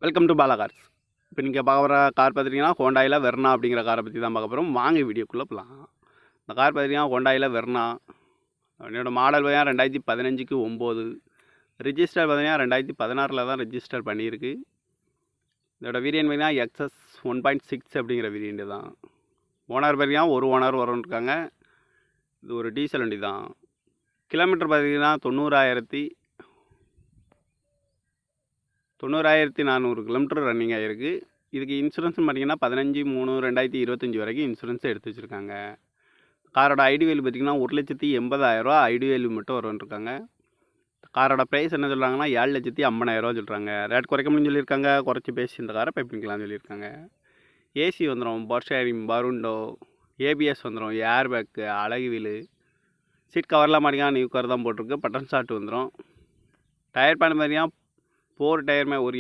Welcome to Bala cars. இப்போ நீங்கள் பார்க்க போகிற கார் பார்த்துட்டிங்கன்னா ஹோண்டாயில் வெர்னா அப்படிங்கிற காரை பற்றி தான் பார்க்க போகிறோம். வாங்க வீடியோக்குள்ளே போகலாம். இந்த கார் பார்த்துட்டிங்கன்னா ஹோண்டாயில் வெர்னா. என்னோடய மாடல் பார்த்தீங்கன்னா 2015க்கு 9. ரிஜிஸ்டர் பார்த்தீங்கன்னா 2016 தான் ரிஜிஸ்டர் பண்ணியிருக்கு. இதோட வேரியன்ட் பார்த்தீங்கன்னா எக்ஸஸ் 1.6 அப்படிங்கிற வேரியண்ட்டு தான். ஓனர் பார்த்தீங்கன்னா ஒரு ஓனர் வரும்னு இருக்காங்க. இது ஒரு டீசல் வண்டி தான். கிலோமீட்டர் பார்த்தீங்கன்னா 90,400 கிலோமீட்டர் ரன்னிங் ஆகிருக்கு. இதுக்கு இன்சூரன்ஸ்னு பார்த்தீங்கன்னா 15/3/2025 வரைக்கும் இன்சூரன்ஸ் எடுத்து வச்சுருக்காங்க. காரோட ஐடி வேல்யூ பார்த்திங்கன்னா 1,80,000 ஐடி வேல்யூ மட்டும் வரும்னு இருக்காங்க. காரோட ப்ரைஸ் என்ன சொல்கிறாங்கன்னா 7,50,000 சொல்கிறாங்க. ரேட் குறைக்க முடியும்னு சொல்லியிருக்காங்க. குறைச்சி பேசி இந்த காரை பைப்பிங்கலாம்னு சொல்லியிருக்காங்க. ஏசி வந்துடும், பவர் ஷேரிங், பருண்டோ, ஏபிஎஸ் வந்துடும், ஏர் பேக்கு, அழகு வீலு, சீட் கவர்லாம் மாட்டிங்கன்னா நியூ கவர் தான் போட்டிருக்கு. பட்டன் ஸ்டார்ட் வந்துடும். டயர் பேன் பார்த்தீங்கன்னா 4 டயருமே ஒரு